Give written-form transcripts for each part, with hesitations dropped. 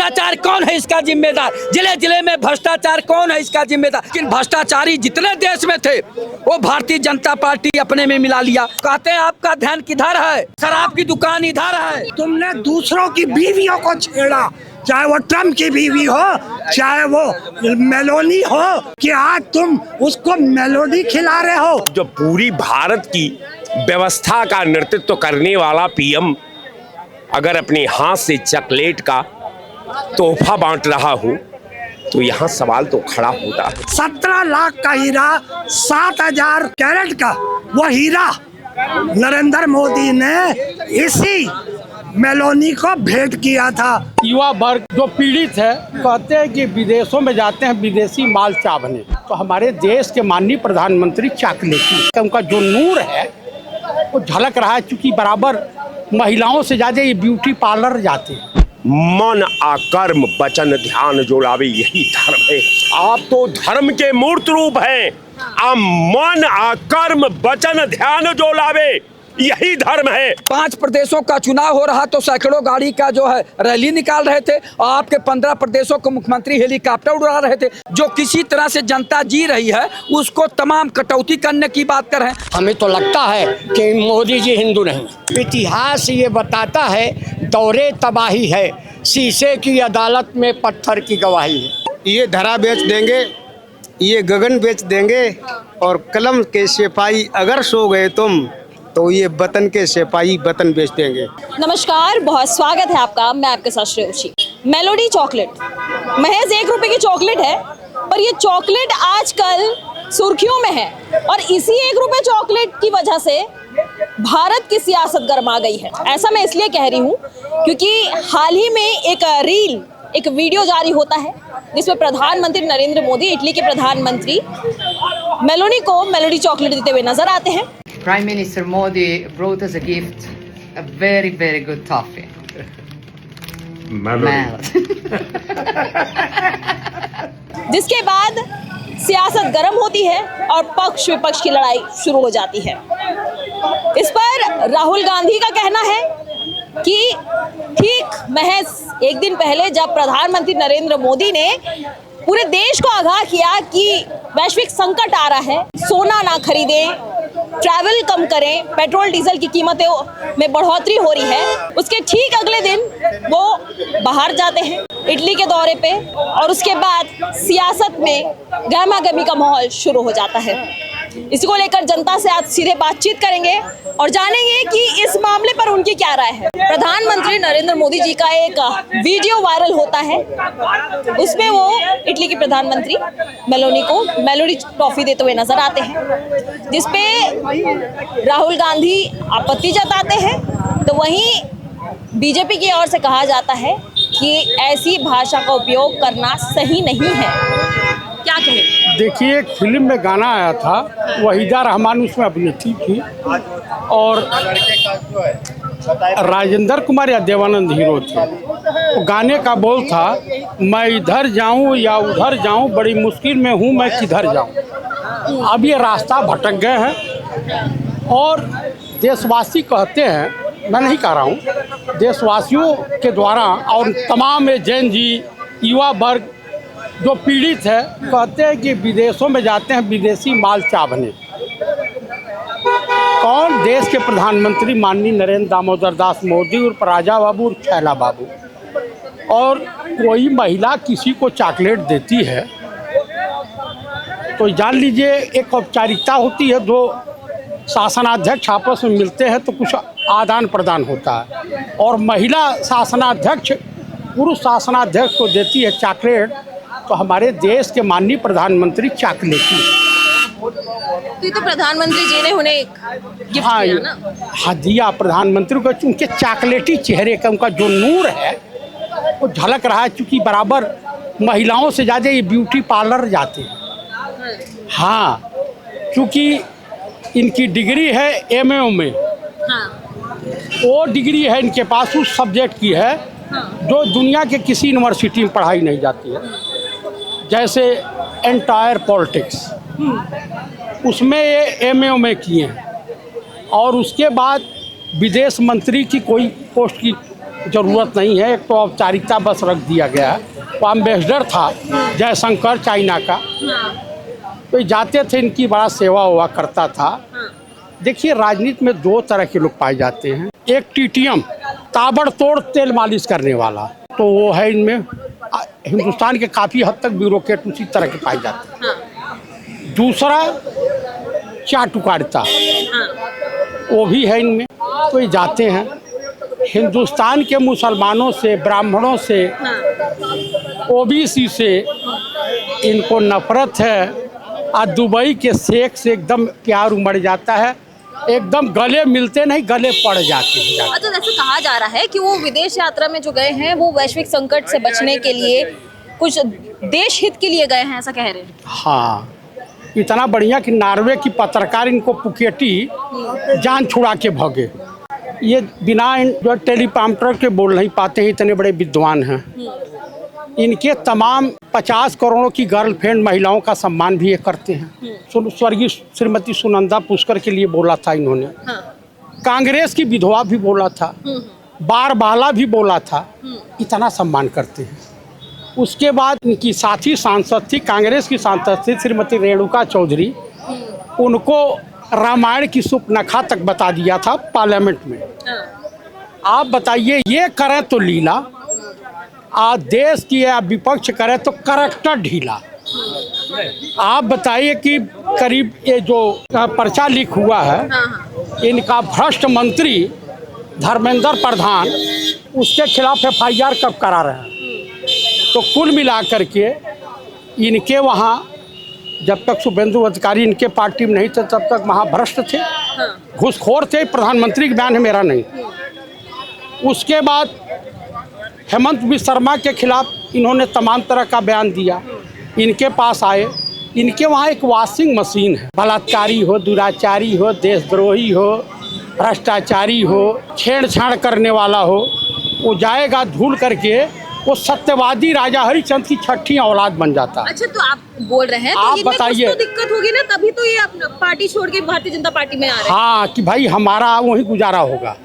भ्रष्टाचार कौन है इसका जिम्मेदार? जिले जिले में भ्रष्टाचार कौन है इसका जिम्मेदार? लेकिन भ्रष्टाचारी जितने देश में थे वो भारतीय जनता पार्टी अपने में मिला लिया। कहते हैं आपका ध्यान किधर है? शराब की दुकान इधर है। तुमने दूसरों की बीवियों को छेड़ा, चाहे वो ट्रम्प की बीवी हो, चाहे वो मेलोनी हो, कि आज तुम उसको मेलोडी खिला रहे हो। जो पूरी भारत की व्यवस्था का नेतृत्व करने वाला पीएम अगर अपने हाथ से चॉकलेट का तोहफा बांट रहा हो तो यहाँ सवाल तो खड़ा होता है। 17 लाख का हीरा, 7,000 कैरेट का वो हीरा नरेंद्र मोदी ने इसी मेलोनी को भेंट किया था। युवा वर्ग जो पीड़ित है कहते हैं कि विदेशों में जाते हैं विदेशी माल चावने, तो हमारे देश के माननीय प्रधानमंत्री चॉकलेटी, उनका जो नूर है वो झलक रहा है। चूंकि बराबर महिलाओं से ज्यादा ये ब्यूटी पार्लर जाते हैं। मन आकर्म वचन ध्यान जो लावे यही धर्म है। आप तो धर्म के मूर्त रूप हैं। आप मन आकर्म वचन ध्यान जो लावे यही धर्म है। 5 प्रदेशों का चुनाव हो रहा तो सैकड़ों गाड़ी का जो है रैली निकाल रहे थे और आपके 15 प्रदेशों के मुख्यमंत्री हेलीकॉप्टर उड़ा रहे थे। जो किसी तरह से जनता जी रही है उसको तमाम कटौती करने की बात कर रहे हैं। हमें तो लगता है कि मोदी जी हिंदू नहीं। इतिहास ये बताता है दौरे तबाही है, शीशे की अदालत में पत्थर की गवाही है। ये धरा बेच देंगे, ये गगन बेच देंगे, और कलम के सिपाही अगर सो गए तुम तो ये वतन के सिपाही वतन बेच देंगे। नमस्कार, बहुत स्वागत है आपका। मैं आपके साथ श्रेयोशी। मेलोडी चॉकलेट महज 1 रुपए की चॉकलेट है, पर ये चॉकलेट आजकल सुर्खियों में है और इसी 1 रुपए चॉकलेट की वजह से भारत की सियासत गर्मा गई है। ऐसा मैं इसलिए कह रही हूँ क्योंकि हाल ही में एक वीडियो जारी होता है जिसमें प्रधानमंत्री नरेंद्र मोदी, इटली के प्रधानमंत्री मेलोनी को मेलोडी चॉकलेट देते हुए नजर आते हैं। Prime Minister Modi brought us a gift, a very, very good toffee. जिसके बाद सियासत गर्म होती है और पक्ष विपक्ष की लड़ाई शुरू हो जाती है। इस पर राहुल गांधी का कहना है कि ठीक महज 1 दिन पहले जब प्रधानमंत्री नरेंद्र मोदी ने पूरे देश को आगाह किया कि वैश्विक संकट आ रहा है, सोना ना खरीदें, ट्रैवल कम करें, पेट्रोल डीजल की कीमतों में बढ़ोतरी हो रही है, उसके ठीक अगले दिन वो बाहर जाते हैं इटली के दौरे पे और उसके बाद सियासत में गहमागहमी का माहौल शुरू हो जाता है। इसी को लेकर जनता से आज सीधे बातचीत करेंगे और जानेंगे कि इस मामले पर उनकी क्या राय है। प्रधानमंत्री नरेंद्र मोदी जी का एक वीडियो वायरल होता है, उसमें वो इटली के प्रधानमंत्री मेलोनी को मेलोडी टॉफी देते हुए नजर आते हैं, जिसपे राहुल गांधी आपत्ति जताते हैं। तो वहीं बीजेपी की ओर से कहा जाता है कि ऐसी भाषा का उपयोग करना सही नहीं है। क्या कहें? देखिए, एक फिल्म में गाना आया था, वहीदा रहमान उसमें अभिनेत्री थी और राजेंद्र कुमार या देवानंद हीरो थे। तो गाने का बोल था, मैं इधर जाऊं या उधर जाऊं, बड़ी मुश्किल में हूं, मैं किधर जाऊं। अब ये रास्ता भटक गए हैं और देशवासी कहते हैं, मैं नहीं कह रहा हूँ, देशवासियों के द्वारा और तमाम जैन जी, युवा वर्ग जो पीड़ित है कहते हैं कि विदेशों में जाते हैं विदेशी माल चावने। कौन? देश के प्रधानमंत्री माननीय नरेंद्र दामोदर दास मोदी और राजा बाबू और छैला बाबू। और कोई महिला किसी को चॉकलेट देती है तो जान लीजिए एक औपचारिकता होती है, दो शासनाध्यक्ष आपस में मिलते हैं तो कुछ आदान प्रदान होता है, और महिला शासनाध्यक्ष पुरुष शासनाध्यक्ष को देती है चॉकलेट, तो हमारे देश के माननीय प्रधानमंत्री चॉकलेटी। तो ये तो प्रधानमंत्री जी ने उन्हें गिफ्ट किया ना? हाँ, दिया प्रधानमंत्री को। उनके चॉकलेटी चेहरे का उनका जो नूर है वो झलक रहा है। चूंकि बराबर महिलाओं से ज़्यादा ये ब्यूटी पार्लर जाते हैं। हाँ, क्योंकि इनकी डिग्री है MA में। हाँ। वो डिग्री है इनके पास उस सब्जेक्ट की है जो दुनिया के किसी यूनिवर्सिटी में पढ़ाई नहीं जाती है, जैसे एंटायर पॉलिटिक्स, उसमें ये MA में किए हैं और उसके बाद विदेश मंत्री की कोई पोस्ट की ज़रूरत नहीं है। एक तो औपचारिकता बस रख दिया गया है। वो एम्बेसडर था जयशंकर चाइना का, तो जाते थे, इनकी बड़ा सेवा हुआ करता था। देखिए, राजनीति में दो तरह के लोग पाए जाते हैं। एक टीटीएम, ताबड़तोड़ तेल मालिश करने वाला, तो वो है इनमें। हिंदुस्तान के काफ़ी हद तक ब्यूरोक्रेट उसी तरह के पाए जाते हैं। दूसरा चाटुकारिता, वो भी है इनमें। तो ये जाते हैं हिंदुस्तान के मुसलमानों से, ब्राह्मणों से, ओबीसी से इनको नफरत है। और दुबई के शेख से एकदम प्यार उमड़ जाता है, एकदम गले मिलते नहीं, गले पड़ जाते हैं। अच्छा, जैसे कहा जा रहा है कि वो विदेश यात्रा में जो गए हैं वो वैश्विक संकट से बचने के लिए, कुछ देश हित के लिए गए हैं, ऐसा कह रहे हैं। हाँ, इतना बढ़िया कि नॉर्वे की पत्रकार इनको पुकेटी जान छुड़ा के भागे। ये बिना जो टेलीप्रॉम्प्टर के बोल नहीं पाते हैं, इतने बड़े विद्वान हैं। इनके तमाम 50 करोड़ों की गर्लफ्रेंड महिलाओं का सम्मान भी ये करते हैं। स्वर्गीय श्रीमती सुनंदा पुष्कर के लिए बोला था इन्होंने। कांग्रेस की विधवा भी बोला था, बारबाला भी बोला था। इतना सम्मान करते हैं। उसके बाद इनकी साथी सांसद थी, कांग्रेस की सांसद थी श्रीमती रेणुका चौधरी, उनको रामायण की सुपनखा तक बता दिया था पार्लियामेंट में। आप बताइए, ये करें तो लीला, देश की या विपक्ष करे तो करैक्टर ढीला। आप बताइए कि करीब ये जो पर्चा लीक हुआ है, इनका भ्रष्ट मंत्री धर्मेंद्र प्रधान, उसके खिलाफ FIR कब करा रहे हैं? तो कुल मिलाकर के इनके वहाँ जब तक शुभेंदु अधिकारी इनके पार्टी में नहीं थे तब तक महाभ्रष्ट थे, घूसखोर थे। प्रधानमंत्री का बयान है, मेरा नहीं। उसके बाद हेमंत बिश्व शर्मा के खिलाफ इन्होंने तमाम तरह का बयान दिया। इनके पास आए, इनके वहाँ एक वॉशिंग मशीन है। बलात्कारी हो, दुराचारी हो, देशद्रोही हो, भ्रष्टाचारी हो, छेड़छाड़ करने वाला हो, वो जाएगा धूल करके, वो सत्यवादी राजा हरिश्चंद्र की छठी औलाद बन जाता है। अच्छा, तो आप बोल रहे हैं, आप तो बताइए, तो दिक्कत होगी ना, तभी तो ये अपना पार्टी छोड़ के भारतीय जनता पार्टी में आ रहे हैं। हाँ, कि भाई हमारा वही गुजारा होगा,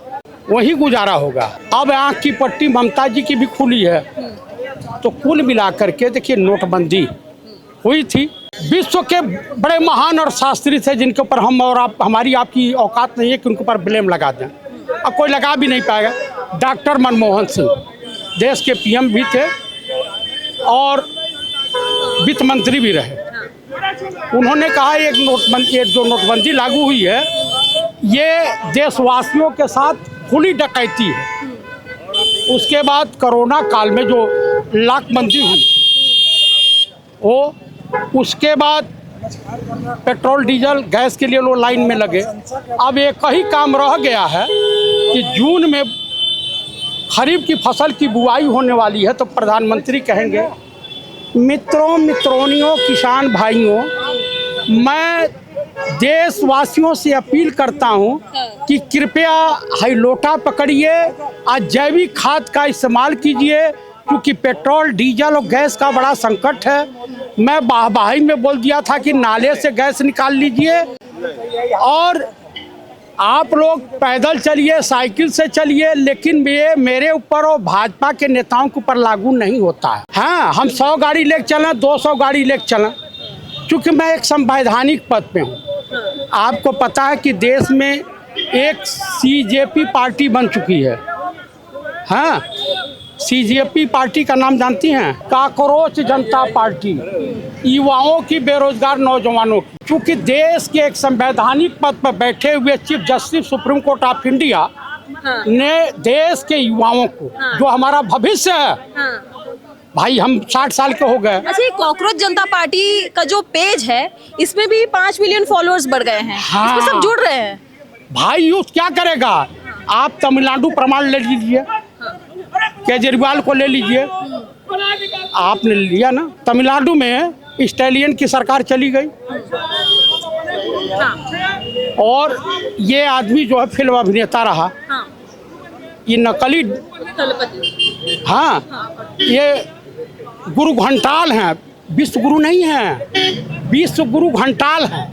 वही गुजारा होगा। अब आँख की पट्टी ममता जी की भी खुली है। तो कुल मिलाकर के देखिए, नोटबंदी हुई थी। विश्व के बड़े महान और शास्त्री थे जिनके ऊपर हम और आप, हमारी आपकी औकात नहीं है कि उनके ऊपर ब्लेम लगा दें। अब कोई लगा भी नहीं पाएगा। डॉक्टर मनमोहन सिंह देश के PM भी थे और वित्त मंत्री भी रहे। उन्होंने कहा एक जो नोटबंदी लागू हुई है, ये देशवासियों के साथ खुली डकैती है। उसके बाद कोरोना काल में जो लाकबंदी हुई, वो उसके बाद पेट्रोल डीजल गैस के लिए लोग लाइन में लगे। अब एक ही काम रह गया है कि जून में खरीफ की फसल की बुआई होने वाली है, तो प्रधानमंत्री कहेंगे, मित्रों मित्रोनियों किसान भाइयों, मैं देशवासियों से अपील करता हूं कि कृपया हाईलोटा पकड़िए और जैविक खाद का इस्तेमाल कीजिए, क्योंकि पेट्रोल डीजल और गैस का बड़ा संकट है। मैं बाहबाही में बोल दिया था कि नाले से गैस निकाल लीजिए और आप लोग पैदल चलिए, साइकिल से चलिए, लेकिन ये मेरे ऊपर और भाजपा के नेताओं के ऊपर लागू नहीं होता है। हाँ, हम 100 गाड़ी लेकर चलें, 200 गाड़ी लेकर चलें, क्योंकि मैं एक संवैधानिक पद पे हूँ। आपको पता है कि देश में एक CJP पार्टी बन चुकी है। हाँ, CJP पार्टी का नाम जानती हैं? काकरोच जनता पार्टी, युवाओं की, बेरोजगार नौजवानों की। चूँकि देश के एक संवैधानिक पद पर बैठे हुए chief justice supreme court of India ने देश के युवाओं को, जो हमारा भविष्य है, भाई हम 60 साल के हो गए। अच्छा, ये कॉकरोच जनता पार्टी का जो पेज है, इसमें भी 5 मिलियन फॉलोअर्स बढ़ गए हैं। हाँ, इसमें सब जुड़ रहे हैं। भाई यूथ क्या करेगा? आप तमिलनाडु प्रमाण ले लीजिए, केजरीवाल को ले लीजिए, आपने लिया ना। तमिलनाडु में स्टैलियन की सरकार चली गई और ये आदमी जो है फिल्म अभिनेता रहा। ये नकली, हाँ, ये गुरु घंटाल हैं, विश्व गुरु नहीं हैं, विश्व गुरु घंटाल हैं।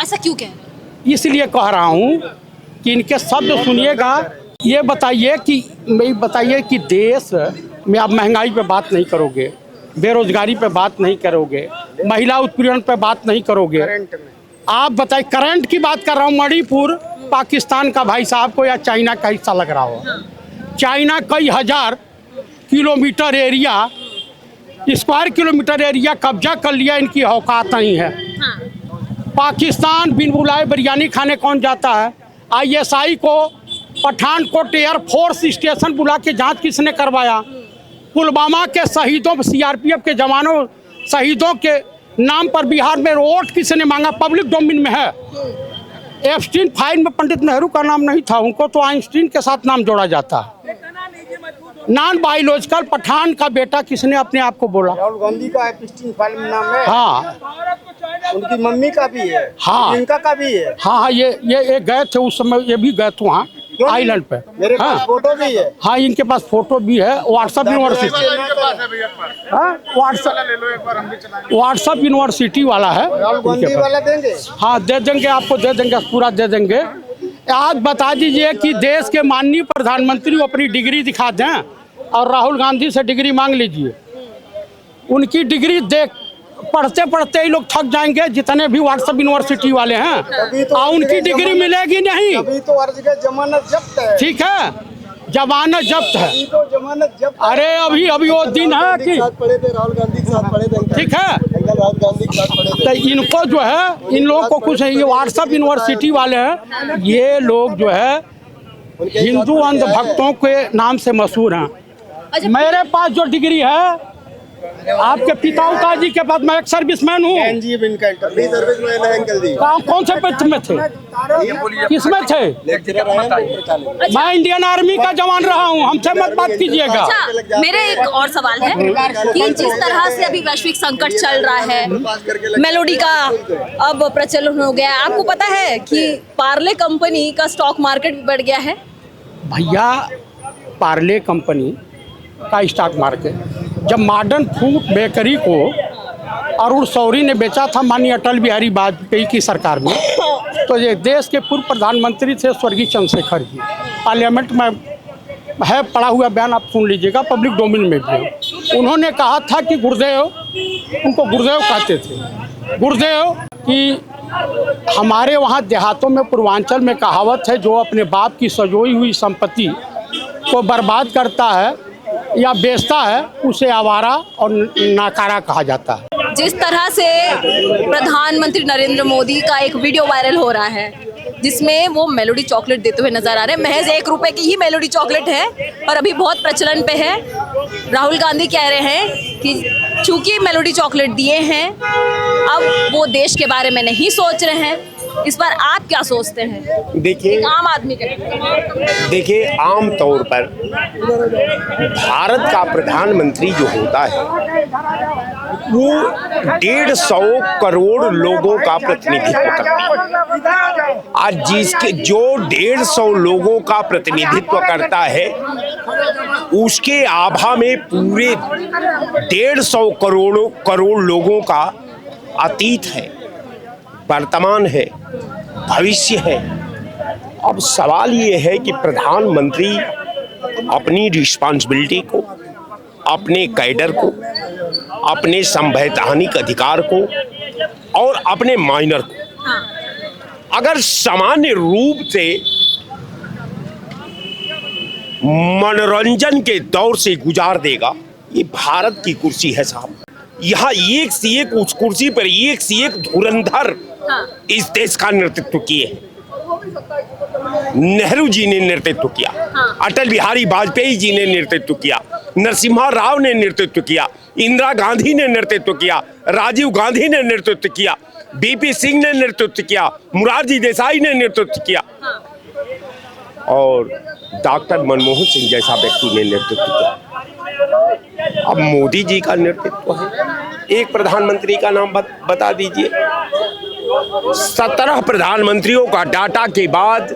ऐसा क्यों कह रहे हैं? इसलिए कह रहा हूँ कि इनके शब्द सुनिएगा। ये बताइए कि देश में आप महंगाई पे बात नहीं करोगे, बेरोजगारी पे बात नहीं करोगे, महिला उत्पीड़न पे बात नहीं करोगे। आप बताइए, करंट की बात कर रहा हूँ। मणिपुर पाकिस्तान का भाई साहब को या चाइना का हिस्सा लग रहा हो। चाइना कई हजार kilometre area, square kilometre area कब्जा कर लिया, इनकी औकात नहीं है। पाकिस्तान बिन बुलाए बिरयानी खाने कौन जाता है? ISI को पठानकोट एयरफोर्स स्टेशन बुला के जांच किसने करवाया? पुलवामा के शहीदों, CRPF के जवानों शहीदों के नाम पर बिहार में वोट किसने मांगा? पब्लिक डोमेन में है। एप्स्टीन फाइल में पंडित नेहरू का नाम नहीं था, उनको तो आइंस्टीन के साथ नाम जोड़ा जाता है। नॉन बायोलॉजिकल पठान का बेटा किसने अपने आप को बोला? राहुल गांधी का एप्स्टीन फाइल में नाम है। हाँ, उनकी मम्मी का भी है। हाँ, इनका का भी है। हाँ, ये गए थे उस समय, ये भी गए थे वहाँ आइलैंड पे। मेरे पास फोटो भी है। हाँ, इनके पास फोटो भी है। व्हाट्सएप यूनिवर्सिटी, व्हाट्सएप यूनिवर्सिटी वाला है। राहुल गांधी वाला देंगे? हाँ, दे देंगे, आपको दे देंगे, पूरा दे देंगे। आज बता दीजिए कि देश के माननीय प्रधानमंत्री अपनी डिग्री दिखा दें और राहुल गांधी से डिग्री मांग लीजिए। उनकी डिग्री देख पढ़ते पढ़ते ही लोग थक जाएंगे, जितने भी व्हाट्सएप यूनिवर्सिटी वाले हैं। और उनकी डिग्री मिलेगी नहीं। अभी तो अर्ज का जमानत जब्त है। ठीक है, जमानत जब्त है। अभी तो जमानत जब्त। अरे अभी वो दिन है कि पढ़े थे, राहुल गांधी के साथ पढ़े थे। ठीक है, राहुल गांधी के साथ पढ़े थे। तो इनको जो है, इन लोगों को कुछ है, ये व्हाट्सएप यूनिवर्सिटी वाले हैं, ये लोग जो है हिंदू अंधभक्तों के नाम से मशहूर हैं। मेरे पास जो डिग्री है, आपके पिता जी के पास, मैं एक सर्विसमैन हूँ। कौन से पद में थे? किसमें थे? मैं इंडियन आर्मी का जवान रहा हूँ, हमसे मत बात कीजिएगा। अच्छा, मेरे एक और सवाल है कि जिस तरह से अभी वैश्विक संकट चल रहा है, मेलोडी का अब प्रचलन हो गया है, आपको पता है कि पार्ले कंपनी का स्टॉक मार्केट बढ़ गया है? भैया, पार्ले कंपनी का स्टॉक मार्केट, जब मॉडर्न फूड बेकरी को अरुण शौरी ने बेचा था माननीय अटल बिहारी वाजपेयी की सरकार में, तो ये देश के पूर्व प्रधानमंत्री थे स्वर्गीय चंद्रशेखर जी। पार्लियामेंट में है पढ़ा हुआ बयान, आप सुन लीजिएगा, पब्लिक डोमेन में भी। उन्होंने कहा था कि गुरुदेव, उनको गुरुदेव कहते थे, गुरुदेव कि हमारे वहाँ देहातों में, पूर्वांचल में कहावत है, जो अपने बाप की सजोई हुई संपत्ति को बर्बाद करता है या बेचता है, उसे आवारा और नाकारा कहा जाता है। जिस तरह से प्रधानमंत्री नरेंद्र मोदी का एक वीडियो वायरल हो रहा है, जिसमें वो मेलोडी चॉकलेट देते हुए नजर आ रहे हैं, महज 1 रुपए की ही मेलोडी चॉकलेट है और अभी बहुत प्रचलन पे है। राहुल गांधी कह रहे हैं कि चूंकि मेलोडी चॉकलेट दिए हैं, अब वो देश के बारे में नहीं सोच रहे हैं। इस पर आप क्या सोचते हैं? देखिए, आम आदमी के देखिए, आम तौर पर भारत का प्रधानमंत्री जो होता है, वो 150 करोड़ लोगों का प्रतिनिधित्व करता है। आज जिसके जो 150 लोगों का प्रतिनिधित्व करता है, उसके आभा में पूरे 150 करोड़ लोगों का अतीत है, वर्तमान है, भविष्य है। अब सवाल ये है कि प्रधानमंत्री अपनी रिस्पॉन्सिबिलिटी को, अपने कैडर को, अपने संवैधानिक अधिकार को और अपने माइनर को अगर सामान्य रूप से मनोरंजन के दौर से गुजार देगा, ये भारत की कुर्सी है साहब। यहाँ एक से एक, उस कुर्सी पर एक से एक धुरंधर इस देश का नेतृत्व किए। नेहरू जी ने नेतृत्व किया, अटल बिहारी वाजपेयी जी ने नेतृत्व किया, नरसिम्हा राव ने नेतृत्व किया, इंदिरा गांधी ने नेतृत्व किया, राजीव गांधी ने नेतृत्व किया, बीपी सिंह ने नेतृत्व किया, मोरारजी देसाई ने नेतृत्व किया और डॉक्टर मनमोहन सिंह जैसा व्यक्ति ने नेतृत्व किया। अब मोदी जी का नेतृत्व है। एक प्रधानमंत्री का नाम बता दीजिए। 17 प्रधानमंत्रियों का डाटा के बाद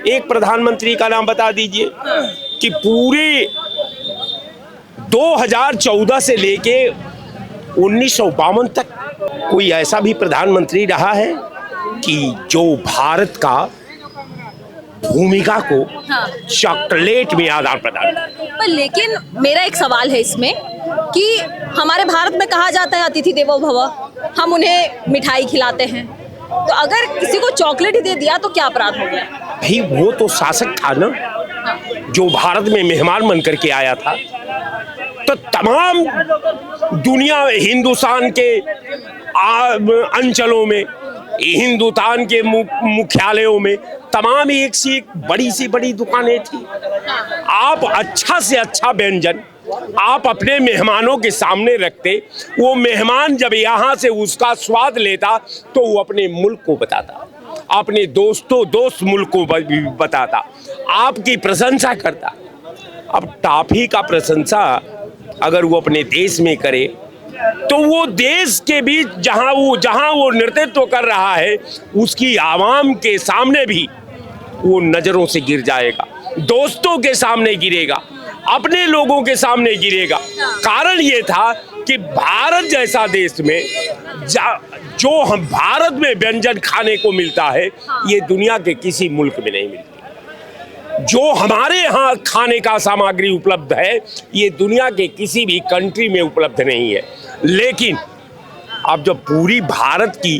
एक प्रधानमंत्री का नाम बता दीजिए कि पूरे 2014 से लेके 1952 तक कोई ऐसा भी प्रधानमंत्री रहा है कि जो भारत का भूमिका को हाँ। चॉकलेट में आदान प्रदान। पर लेकिन मेरा एक सवाल है इसमें कि हमारे भारत में कहा जाता है अतिथि देवो भव, हम उन्हें मिठाई खिलाते हैं, तो अगर किसी को चॉकलेट ही दे दिया तो क्या अपराध हो गया? भाई वो तो शासक था ना, जो भारत में मेहमान बन करके आया था, तो तमाम दुनिया हिंदुस्तान के अंचलों में, हिंदुस्तान के मुख्यालयों में तमाम एक सी बड़ी दुकानें थी। आप अच्छा से अच्छा व्यंजन आप अपने मेहमानों के सामने रखते, वो मेहमान जब यहाँ से उसका स्वाद लेता तो वो अपने मुल्क को बताता, अपने दोस्त मुल्क को बताता, आपकी प्रशंसा करता। अब टॉफी का प्रशंसा अगर वो अपने देश में करे तो वो देश के बीच जहां वो नेतृत्व कर रहा है उसकी आवाम के सामने भी वो नजरों से गिर जाएगा, दोस्तों के सामने गिरेगा, अपने लोगों के सामने गिरेगा। कारण ये था कि भारत जैसा देश में जो हम भारत में व्यंजन खाने को मिलता है ये दुनिया के किसी मुल्क में नहीं मिलती। जो हमारे यहाँ खाने का सामग्री उपलब्ध है ये दुनिया के किसी भी कंट्री में उपलब्ध नहीं है। लेकिन अब जब पूरी भारत की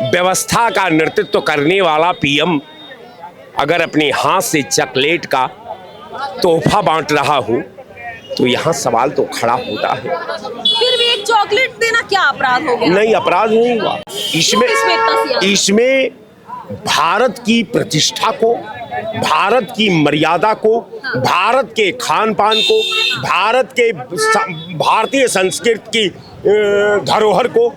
व्यवस्था का नेतृत्व करने वाला पीएम अगर अपने हाथ से चॉकलेट का तोहफा बांट रहा हो तो यहाँ सवाल तो खड़ा होता है। फिर भी एक चॉकलेट देना क्या अपराध हो गया? नहीं, अपराध नहीं हुआ। इसमें भारत की प्रतिष्ठा को, भारत की मर्यादा को, भारत के खान पान को, भारतीय संस्कृति की धरोहर को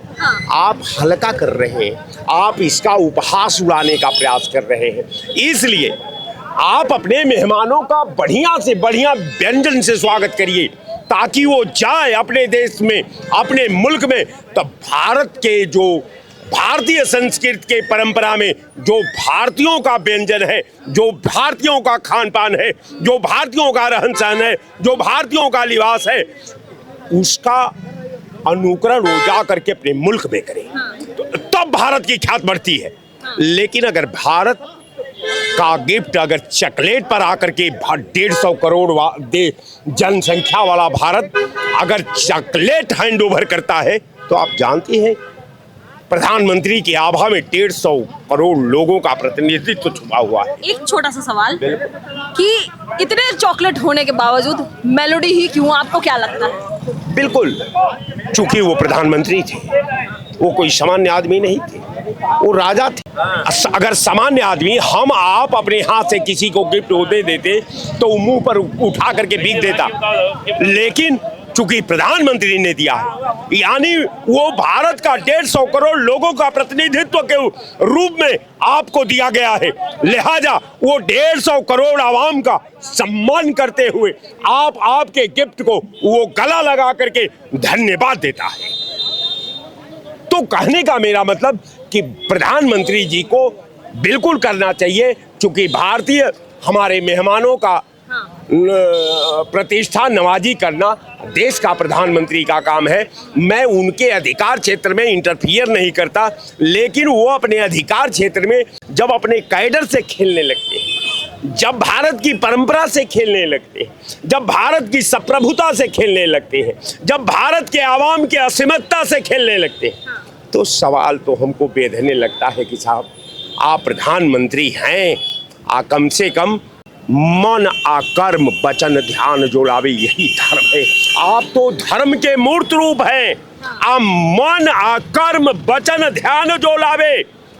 आप हल्का कर रहे हैं, आप इसका उपहास उड़ाने का प्रयास कर रहे हैं। इसलिए आप अपने मेहमानों का बढ़िया से बढ़िया व्यंजन से स्वागत करिए ताकि वो जाए अपने देश में, अपने मुल्क में, तब भारत के जो भारतीय संस्कृति के परंपरा में जो भारतीयों का व्यंजन है, जो भारतीयों का खान पान है, जो भारतीयों का रहन सहन है, जो भारतीयों का लिबास है, उसका अनुकरण हो जा करके अपने मुल्क में करें तब भारत की ख्याति बढ़ती है। लेकिन अगर भारत का गिफ्ट अगर चॉकलेट पर आकर के 150 करोड़ जनसंख्या वाला भारत अगर चॉकलेट हैंड ओवर करता है तो आप जानते हैं प्रधानमंत्री की आभा में 150 करोड़ लोगों का प्रतिनिधित्व छुपा हुआ है। एक छोटा सा सवाल कि इतने चॉकलेट होने के बावजूद मेलोडी ही क्यों, आपको क्या लगता है? बिल्कुल, चूंकि वो प्रधानमंत्री थे, वो कोई सामान्य आदमी नहीं थे, वो राजा थे। अगर सामान्य आदमी हम आप अपने हाथ से किसी को गिफ्ट दे देते तो वो मुंह पर उठा करके बिक देता, लेकिन चूंकि प्रधानमंत्री ने दिया है, यानी वो भारत का 150 करोड़ लोगों का प्रतिनिधित्व के रूप में आपको दिया गया है, लिहाजा वो 150 करोड़ आवाम का सम्मान करते हुए आपके गिफ्ट को वो गला लगा करके धन्यवाद देता है। तो कहने का मेरा मतलब कि प्रधानमंत्री जी को बिल्कुल करना चाहिए, चूंकि भारतीय हमारे मेहमानों का प्रतिष्ठा नवाजी करना देश का प्रधानमंत्री का काम है। मैं उनके अधिकार क्षेत्र में इंटरफियर नहीं करता, लेकिन वो अपने अधिकार क्षेत्र में जब अपने कैडर से खेलने लगते हैं, जब भारत की परंपरा से खेलने लगते हैं, जब भारत की संप्रभुता से खेलने लगते हैं, जब भारत के आवाम की असीमतता से खेलने लगते हैं, तो सवाल तो हमको बेधने लगता है कि साहब आप प्रधानमंत्री हैं, कम से कम मन कर्म वचन ध्यान जो लावे यही धर्म है। आप तो धर्म के मूर्त रूप हैं। आप मन कर्म वचन ध्यान जो लावे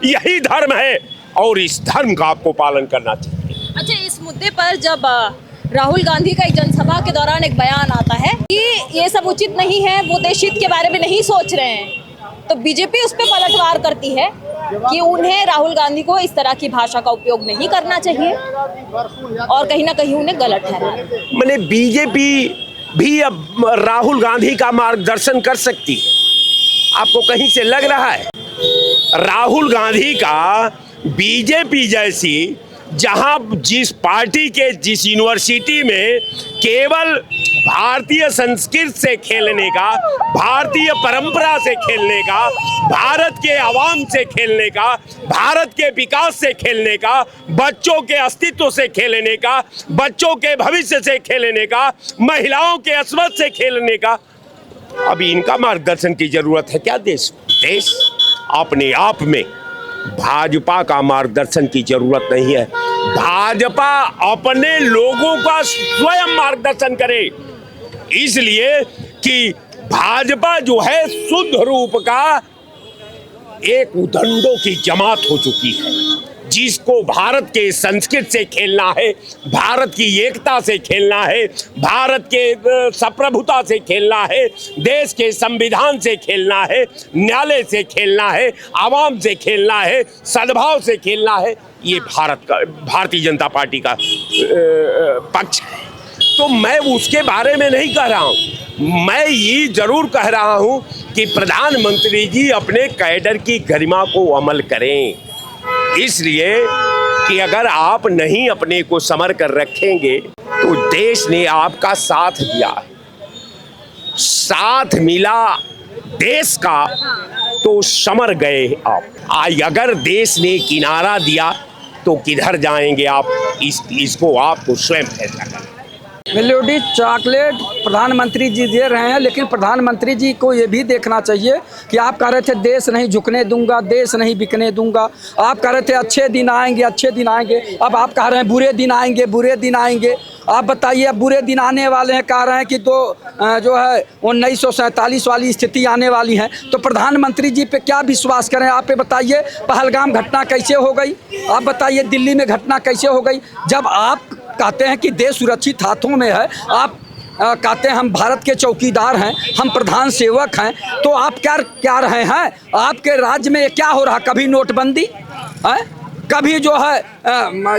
यही धर्म है और इस धर्म का आपको पालन करना चाहिए। अच्छा, इस मुद्दे पर जब राहुल गांधी का एक जनसभा के दौरान एक बयान आता है कि ये सब उचित नहीं है, वो देश हित के बारे में नहीं सोच रहे हैं, तो बीजेपी उस पर पलटवार करती है कि उन्हें, राहुल गांधी को इस तरह की भाषा का उपयोग नहीं करना चाहिए और कहीं ना कहीं उन्हें गलत ठहरा। मैंने बीजेपी भी अब राहुल गांधी का मार्गदर्शन कर सकती है, आपको कहीं से लग रहा है? राहुल गांधी का बीजेपी जैसी जहां जिस पार्टी के जिस यूनिवर्सिटी में केवल भारतीय संस्कृति से खेलने का, भारतीय परंपरा से खेलने का, भारत के आवाम से खेलने का, भारत के विकास से खेलने का, बच्चों के अस्तित्व से खेलने का, बच्चों के भविष्य से खेलने का, महिलाओं के अस्मत से खेलने का, अभी इनका मार्गदर्शन की जरूरत है क्या? देश अपने आप में भाजपा का मार्गदर्शन की जरूरत नहीं है। भाजपा अपने लोगों का स्वयं मार्गदर्शन करे, इसलिए कि भाजपा जो है शुद्ध रूप का एक उदंडों की जमात हो चुकी है, जिसको भारत के संस्कृति से खेलना है, भारत की एकता से खेलना है, भारत के संप्रभुता से खेलना है, देश के संविधान से खेलना है, न्यायालय से खेलना है, आवाम से खेलना है, सद्भाव से खेलना है। ये भारतीय जनता पार्टी का पक्ष है। तो मैं उसके बारे में नहीं कह रहा हूँ, मैं ये जरूर कह रहा हूँ कि प्रधानमंत्री जी अपने कैडर की गरिमा को अमल करें, इसलिए कि अगर आप नहीं अपने को समर कर रखेंगे तो देश ने आपका साथ दिया, साथ मिला देश का, तो समर गए आप। अगर देश ने किनारा दिया तो किधर जाएंगे आप? इसको आपको स्वयं फैसला करना। मेलोडी चॉकलेट प्रधानमंत्री जी दे रहे हैं, लेकिन प्रधानमंत्री जी को ये भी देखना चाहिए कि आप कह रहे थे देश नहीं झुकने दूंगा, देश नहीं बिकने दूंगा, आप कह रहे थे अच्छे दिन आएंगे, अच्छे दिन आएंगे, अब आप कह रहे हैं बुरे दिन आएंगे, बुरे दिन आएंगे। आप बताइए, अब बुरे दिन आने वाले हैं, कह रहे हैं कि जो है 1947 वाली स्थिति आने वाली है, तो प्रधानमंत्री जी पे क्या विश्वास करें? आप पे बताइए, पहलगाम घटना कैसे हो गई? आप बताइए, दिल्ली में घटना कैसे हो गई? जब आप कहते हैं कि देश सुरक्षित हाथों में है, आप कहते हैं हम भारत के चौकीदार हैं, हम प्रधान सेवक हैं, तो आप क्या रहे हैं? आपके राज्य में क्या हो रहा? कभी नोटबंदी है, कभी जो है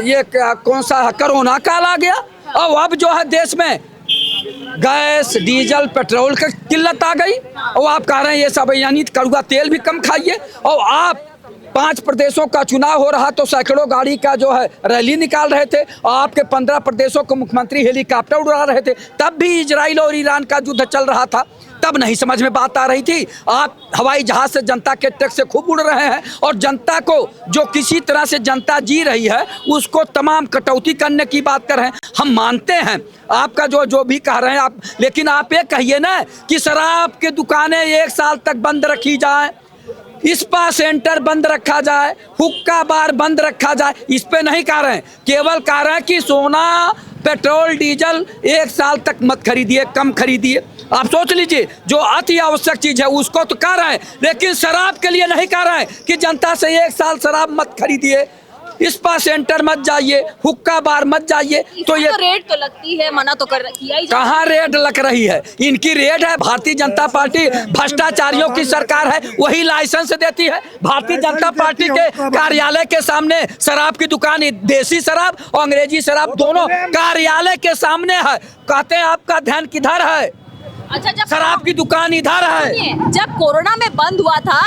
ये कौन सा कोरोना काल आ गया, और अब जो है देश में गैस, डीजल, पेट्रोल की किल्लत आ गई, और आप कह रहे हैं ये सब, यानी कड़वा तेल भी कम खाइए। और आप 5 प्रदेशों का चुनाव हो रहा तो सैकड़ों गाड़ी का जो है रैली निकाल रहे थे, और आपके 15 प्रदेशों के मुख्यमंत्री हेलीकॉप्टर उड़ा रहे थे, तब भी इजराइल और ईरान का युद्ध चल रहा था, तब नहीं समझ में बात आ रही थी। आप हवाई जहाज से जनता के टैक्स से खूब उड़ रहे हैं, और जनता को जो किसी तरह से जनता जी रही है उसको तमाम कटौती करने की बात कर रहे हैं। हम मानते हैं आपका जो भी कह रहे हैं आप, लेकिन आप ये कहिए ना कि शराब की दुकानें 1 साल तक बंद रखी जाए, स्पा सेंटर बंद रखा जाए, हुक्का बार बंद रखा जाए, इस पे नहीं कह रहे हैं। केवल कह रहे हैं कि सोना, पेट्रोल, डीजल 1 साल तक मत खरीदिए, कम खरीदिए। आप सोच लीजिए, जो अति आवश्यक चीज है उसको तो कह रहे हैं, लेकिन शराब के लिए नहीं कह रहे हैं कि जनता से 1 साल शराब मत खरीदिए, स्पा सेंटर मत जाइए, हुक्का बार मत जाइए। तो ये रेड तो लगती है, मना तो किया ही। कहाँ रेड लग रही है? इनकी रेड है। भारतीय जनता पार्टी भ्रष्टाचारियों की सरकार है, वही लाइसेंस देती है। भारतीय जनता पार्टी के कार्यालय के सामने शराब की दुकान, देसी शराब और अंग्रेजी शराब दोनों कार्यालय के सामने है। कहते हैं आपका ध्यान किधर है? अच्छा, जब शराब की दुकान इधर है। जब कोरोना में बंद हुआ था,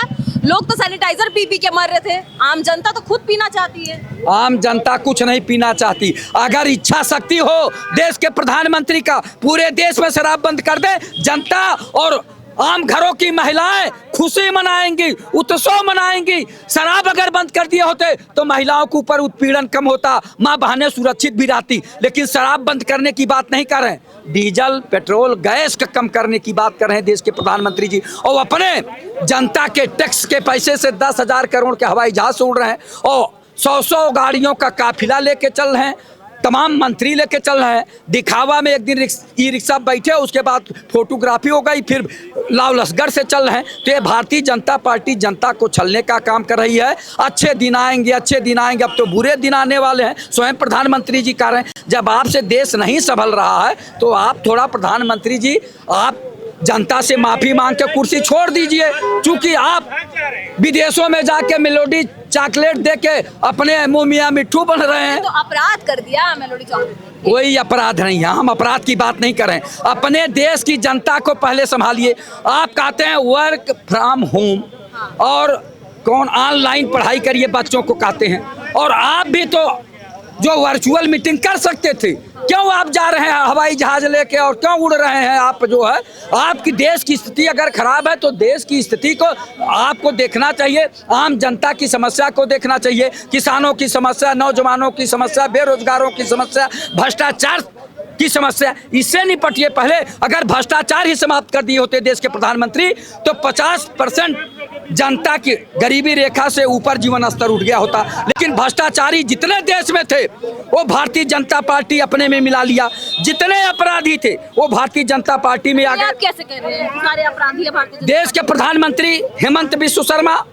लोग तो सैनिटाइजर पी के मर रहे थे, आम जनता तो खुद पीना चाहती है। आम जनता कुछ नहीं पीना चाहती। अगर इच्छा शक्ति हो देश के प्रधानमंत्री का, पूरे देश में शराब बंद कर दे, जनता और आम घरों की महिलाएं खुशी मनाएंगी, उत्सव मनाएंगी। शराब अगर बंद कर दिए होते तो महिलाओं के ऊपर उत्पीड़न कम होता, माँ बहनें सुरक्षित भी रहती। लेकिन शराब बंद करने की बात नहीं कर रहे हैं, डीजल, पेट्रोल, गैस का कम करने की बात कर रहे हैं देश के प्रधानमंत्री जी, और अपने जनता के टैक्स के पैसे से 10,000 करोड़ के हवाई जहाज उड़ रहे हैं, और 100 गाड़ियों का काफिला लेके चल रहे हैं, तमाम मंत्री लेके चल रहे हैं। दिखावा में एक दिन ई रिक्शा बैठे, उसके बाद फोटोग्राफी हो गई, फिर लाव लश्कर से चल रहे हैं। तो ये भारतीय जनता पार्टी जनता को छलने का काम कर रही है। अच्छे दिन आएंगे, अच्छे दिन आएंगे, अब तो बुरे दिन आने वाले हैं। स्वयं प्रधानमंत्री जी कह रहे हैं, जब आपसे देश नहीं संभल रहा है तो आप थोड़ा, प्रधानमंत्री जी, आप जनता से माफी मांग के कुर्सी छोड़ दीजिए, क्योंकि आप विदेशों में जाके मेलोडी चॉकलेट दे के अपने मुँह मियाँ मिट्ठू बन रहे हैं। तो अपराध कर दिया मेलोडी चॉकलेट। कोई अपराध नहीं है, हम अपराध की बात नहीं कर रहे हैं। अपने देश की जनता को पहले संभालिए। आप कहते हैं वर्क फ्रॉम होम, और कौन ऑनलाइन पढ़ाई करिए बच्चों को कहते हैं, और आप भी तो जो वर्चुअल मीटिंग कर सकते थे, क्यों आप जा रहे हैं हवाई जहाज लेके और क्यों उड़ रहे हैं आप? जो है आपकी देश की स्थिति अगर खराब है तो देश की स्थिति को आपको देखना चाहिए, आम जनता की समस्या को देखना चाहिए, किसानों की समस्या, नौजवानों की समस्या, बेरोजगारों की समस्या, भ्रष्टाचार की समस्या, इससे निपटिए। पहले अगर भ्रष्टाचार ही समाप्त कर दिए होते देश के प्रधानमंत्री तो 50% जनता की गरीबी रेखा से ऊपर जीवन स्तर उठ गया होता। लेकिन भ्रष्टाचारी जितने देश में थे वो भारतीय जनता पार्टी अपने में मिला लिया, जितने अपराधी थे वो भारतीय जनता पार्टी में आ गए। आप कैसे कर रहे हैं? सारे अपराधी भारतीय देश के प्रधानमंत्री हेमंत बिस्व शर्मा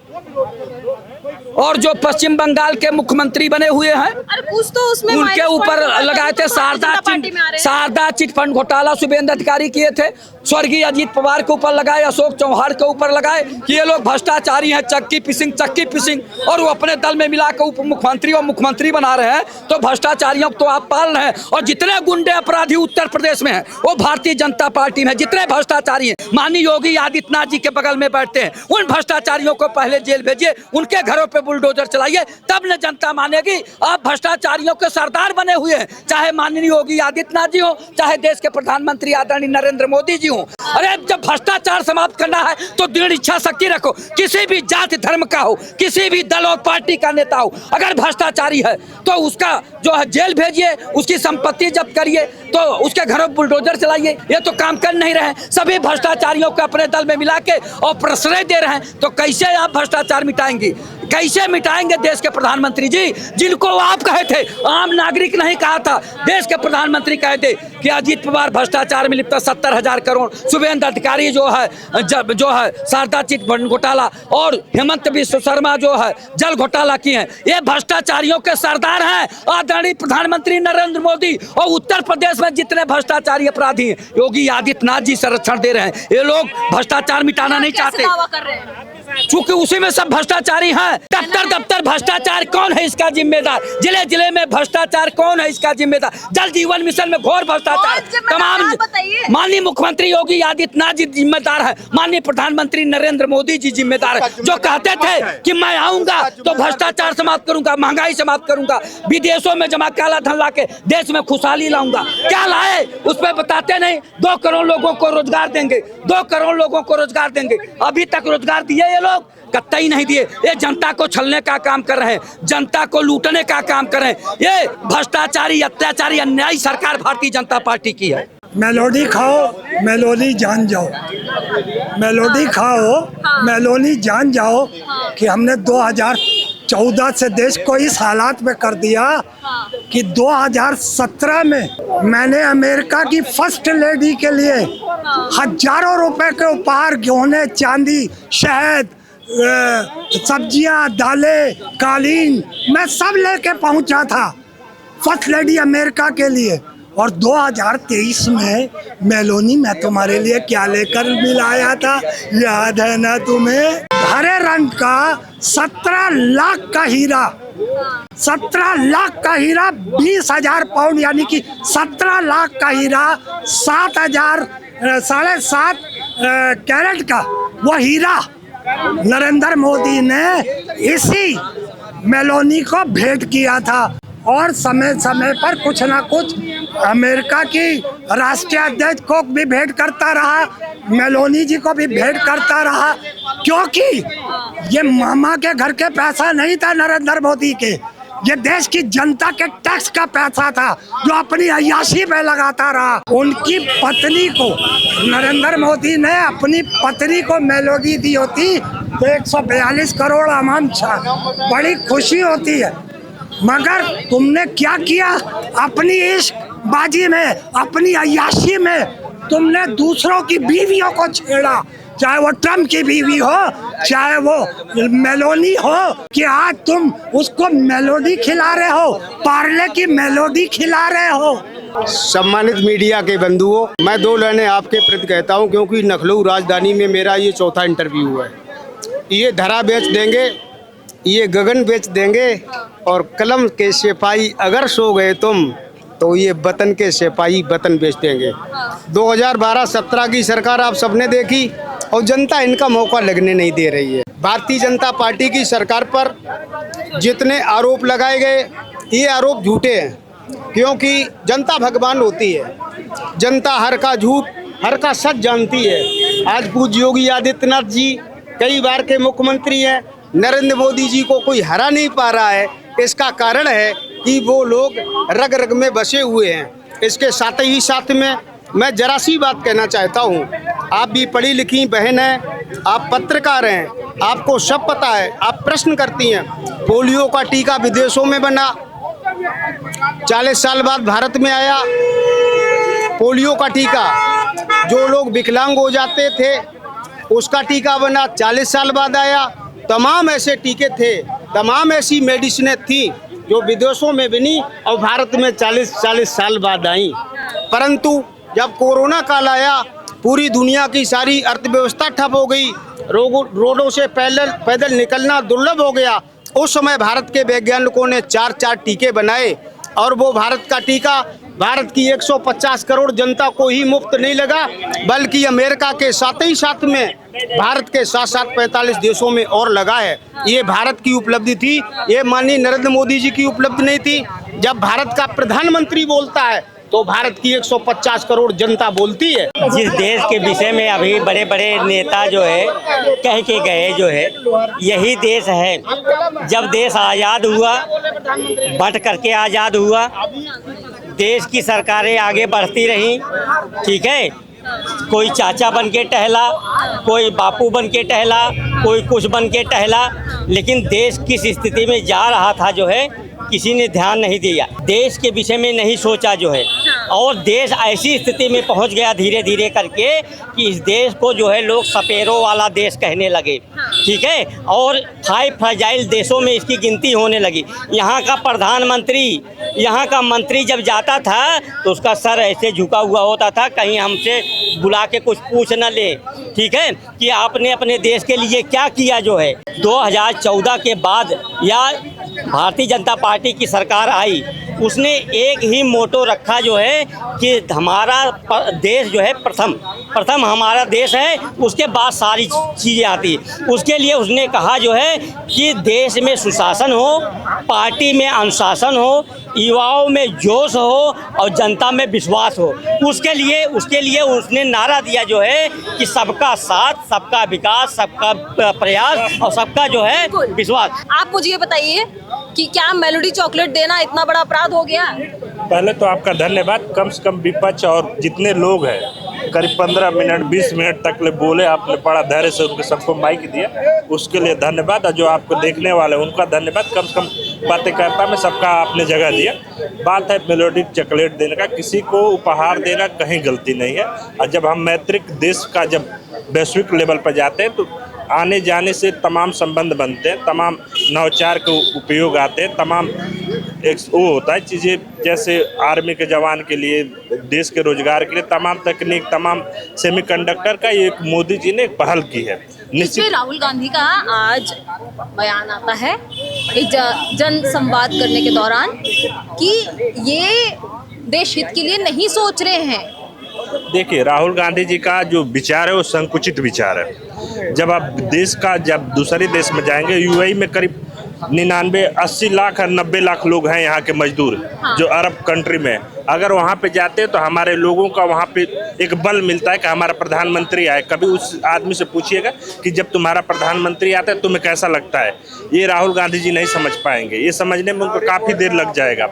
और जो पश्चिम बंगाल के मुख्यमंत्री बने हुए हैं, अरे कुछ तो उसमें उनके ऊपर लगाए थे शारदा चिट फंड घोटाला शुभेंद्र अधिकारी किए थे, स्वर्गीय अजीत पवार के ऊपर लगाए, अशोक चौहान के ऊपर लगाए कि ये लोग भ्रष्टाचारी हैं, चक्की पिसिंग, और वो अपने दल में मिलाकर उप मुख्यमंत्री और मुख्यमंत्री बना रहे हैं। तो भ्रष्टाचारियों को तो आप पाल रहे हैं। और जितने गुंडे अपराधी उत्तर प्रदेश में हैं वो भारतीय जनता पार्टी में, जितने भ्रष्टाचारी हैं माननीय योगी आदित्यनाथ जी के बगल में बैठते हैं, उन भ्रष्टाचारियों को पहले जेल भेजिए, उनके घरों पे बुलडोजर चलाइए, तब न जनता मानेगी। आप भ्रष्टाचारियों के सरदार बने हुए हैं, चाहे माननीय योगी आदित्यनाथ जी हो, चाहे देश के प्रधानमंत्री आदरणीय नरेंद्र मोदी जी हो। अरे जब भ्रष्टाचार समाप्त करना है तो दृढ़ इच्छा शक्ति रखो। किसी भी जाति धर्म का हो, किसी भी दल और पार्टी का नेता हो, अगर भ्रष्टाचारी है तो उसका जो है जेल भेजिए, उसकी संपत्ति जब्त करिए, तो उसके घरों पर बुलडोजर चलाइए। ये तो काम कर नहीं रहे, सभी भ्रष्टाचारियों को अपने दल में मिला के और प्रश्रय दे रहे हैं। तो कैसे आप भ्रष्टाचार मिटाएंगे? कैसे मिटाएंगे देश के प्रधानमंत्री जी, जिनको आप कहे थे, आम नागरिक नहीं कहा था, देश के प्रधानमंत्री कहे थे कि अजीत पवार भ्रष्टाचार में लिप्त 70,000 करोड़, शुभेंद्र अधिकारी जो है शारदा चिट फंड घोटाला, और हेमंत बिस्व शर्मा जो है जल घोटाला किए हैं। ये भ्रष्टाचारियों के सरदार हैं आदरणीय प्रधानमंत्री नरेंद्र मोदी। और उत्तर प्रदेश में जितने भ्रष्टाचारी अपराधी हैं योगी आदित्यनाथ जी संरक्षण दे रहे हैं। ये लोग भ्रष्टाचार मिटाना नहीं चाहते, चूंकि उसी में सब भ्रष्टाचारी हैं। दफ्तर भ्रष्टाचार कौन है इसका जिम्मेदार? जिले जिले में भ्रष्टाचार कौन है इसका जिम्मेदार? जल जीवन मिशन में घोर भ्रष्टाचार, तमाम माननीय मुख्यमंत्री योगी आदित्यनाथ जी जिम्मेदार है, माननीय प्रधानमंत्री नरेंद्र मोदी जी जिम्मेदार है, जो कहते थे कि मैं आऊंगा तो भ्रष्टाचार समाप्त करूंगा, महंगाई समाप्त करूंगा, विदेशों में जमा काला धन ला के देश में खुशहाली लाऊंगा। क्या लाए उस पर बताते नहीं। 2 करोड़ लोगों को रोजगार देंगे, 2 करोड़ लोगों को रोजगार देंगे। अभी तक रोजगार दिए ये लोग? कतई नहीं दिए। ये जनता को छलने का काम कर रहे हैं, जनता को लूटने का काम कर रहे हैं। ये भ्रष्टाचारी, अत्याचारी, अन्यायी सरकार भारतीय जनता पार्टी की है। मेलोडी खाओ, मेलोडी जान जाओ, मेलोडी खाओ, मेलोडी जान जाओ कि हमने 2014 से देश को इस हालात में कर दिया कि 2017 में मैंने अमेरिका की फर्स्ट लेडी के लिए हजारों रुपए के उपहार, गहने, चांदी, शहद, सब्जियां, दालें, कालीन, मैं सब लेके पहुंचा था फर्स्ट लेडी अमेरिका के लिए। और 2023 में मेलोनी मैं तुम्हारे लिए क्या लेकर मिलाया था, याद है ना तुम्हें? हरे रंग का 17 लाख का हीरा, 17 लाख का हीरा, 20,000 पाउंड यानी कि 17 लाख का हीरा, 7,000 7.5 कैरेट का वो हीरा नरेंद्र मोदी ने इसी मेलोनी को भेंट किया था। और समय समय पर कुछ ना कुछ अमेरिका की राष्ट्रीय अध्यक्ष को भी भेंट करता रहा, मेलोनी जी को भी भेंट करता रहा, क्योंकि ये मामा के घर के पैसा नहीं था नरेंद्र मोदी के, ये देश की जनता के टैक्स का पैसा था जो अपनी अय्याशी पे लगाता रहा। उनकी पत्नी को नरेंद्र मोदी ने अपनी पत्नी को मेलोडी दी होती तो 142 करोड़ अमाउंट था, बड़ी खुशी होती है। मगर तुमने क्या किया? अपनी इश्क बाजी में, अपनी अय्याशी में तुमने दूसरों की बीवियों को छेड़ा, चाहे वो ट्रम्प की बीवी हो, चाहे वो मेलोनी हो, कि आज तुम उसको मेलोडी खिला रहे हो, पार्ले की मेलोडी खिला रहे हो। सम्मानित मीडिया के बंधुओं, मैं 2 लाइनें आपके प्रति कहता हूं, क्योंकि लखनऊ राजधानी में मेरा ये 4था इंटरव्यू है। ये धरा बेच देंगे, ये गगन बेच देंगे, और कलम के सिपाही अगर सो गए तुम तो ये वतन के सिपाही वतन बेच देंगे। 2012-17 की सरकार आप सबने देखी और जनता इनका मौका लगने नहीं दे रही है। भारतीय जनता पार्टी की सरकार पर जितने आरोप लगाए गए ये आरोप झूठे हैं, क्योंकि जनता भगवान होती है। जनता हर का झूठ हर का सच जानती है। आज पूज्य योगी आदित्यनाथ जी कई बार के मुख्यमंत्री हैं, नरेंद्र मोदी जी को कोई हरा नहीं पा रहा है। इसका कारण है कि वो लोग रग रग में बसे हुए हैं। इसके साथ ही साथ में मैं जरा सी बात कहना चाहता हूँ, आप भी पढ़ी लिखी बहन हैं, आप पत्रकार हैं, आपको सब पता है, आप प्रश्न करती हैं। पोलियो का टीका विदेशों में बना, 40 साल बाद भारत में आया। पोलियो का टीका, जो लोग विकलांग हो जाते थे उसका टीका बना, 40 साल बाद आया। तमाम ऐसे टीके थे, तमाम ऐसी मेडिसिनें थी जो विदेशों में बनी और भारत में 40 साल बाद आई। परंतु जब कोरोना काल आया, पूरी दुनिया की सारी अर्थव्यवस्था ठप हो गई, रोडों से पैदल निकलना दुर्लभ हो गया। उस समय भारत के वैज्ञानिकों ने 4 टीके बनाए और वो भारत का टीका भारत की 150 करोड़ जनता को ही मुफ्त नहीं लगा, बल्कि अमेरिका के साथ ही साथ में भारत के साथ 45 देशों में और लगा है। ये भारत की उपलब्धि थी, ये माननीय नरेंद्र मोदी जी की उपलब्धि नहीं थी। जब भारत का प्रधानमंत्री बोलता है तो भारत की 150 करोड़ जनता बोलती है। जिस देश के विषय में अभी बड़े बड़े नेता जो है कह के गए जो है, यही देश है। जब देश आज़ाद हुआ, बंट करके आज़ाद हुआ, देश की सरकारें आगे बढ़ती रहीं, ठीक है। कोई चाचा बन के टहला, कोई बापू बन के टहला, कोई कुछ बन के टहला, लेकिन देश किस स्थिति में जा रहा था जो है किसी ने ध्यान नहीं दिया, देश के विषय में नहीं सोचा जो है। और देश ऐसी स्थिति में पहुंच गया धीरे धीरे करके कि इस देश को जो है लोग सपेरों वाला देश कहने लगे, ठीक है। और 5 फ्रजाइल देशों में इसकी गिनती होने लगी। यहाँ का प्रधानमंत्री, यहाँ का मंत्री जब जाता था तो उसका सर ऐसे झुका हुआ होता था, कहीं हमसे बुला के कुछ पूछ न ले, ठीक है, कि आपने अपने देश के लिए क्या किया जो है। 2014 के बाद या भारतीय जनता पार्टी की सरकार आई, उसने एक ही मोटो रखा जो है कि हमारा देश जो है प्रथम हमारा देश है, उसके बाद सारी चीज़ें आती है। उसके लिए उसने कहा जो है कि देश में सुशासन हो, पार्टी में अनुशासन हो, युवाओं में जोश हो और जनता में विश्वास हो। उसके लिए उसने नारा दिया जो है कि सबका साथ, सबका विकास, सबका प्रयास और सबका जो है विश्वास। आप मुझे ये बताइए कि क्या मेलोडी चॉकलेट देना इतना बड़ा अपराध हो गया? पहले तो आपका धन्यवाद, कम से कम विपक्ष और जितने लोग हैं करीब 15 मिनट 20 मिनट तक ले बोले, आपने बड़ा धैर्य से उनको सबको माइक दिया, उसके लिए धन्यवाद। और जो आपको देखने वाले उनका धन्यवाद, कम से कम बातें करता में सबका आपने जगह दिया। बात है मेलोडी चॉकलेट देने का, किसी को उपहार देना कहीं गलती नहीं है। और जब हम मैत्रिक देश का जब वैश्विक लेवल पर जाते हैं तो आने जाने से तमाम संबंध बनते हैं, तमाम नवाचार के उपयोग आते हैं, तमाम एक वो होता है चीज़ें, जैसे आर्मी के जवान के लिए, देश के रोजगार के लिए तमाम तकनीक, तमाम सेमीकंडक्टर का एक मोदी जी ने एक पहल की है। निश्चित राहुल गांधी का आज बयान आता है एक जन संवाद करने के दौरान कि ये देश हित के लिए नहीं सोच रहे हैं। देखिए, राहुल गांधी जी का जो विचार है वो संकुचित विचार है। जब आप देश का जब दूसरे देश में जाएंगे, यूएई में करीब 99-80 लाख और 90 लाख लोग हैं यहाँ के मजदूर, जो अरब कंट्री में। अगर वहाँ पे जाते हैं तो हमारे लोगों का वहाँ पे एक बल मिलता है कि हमारा प्रधानमंत्री आए। कभी उस आदमी से पूछिएगा कि जब तुम्हारा प्रधानमंत्री आता है तुम्हें कैसा लगता है। ये राहुल गांधी जी नहीं समझ पाएंगे, ये समझने में उनको काफ़ी देर लग जाएगा।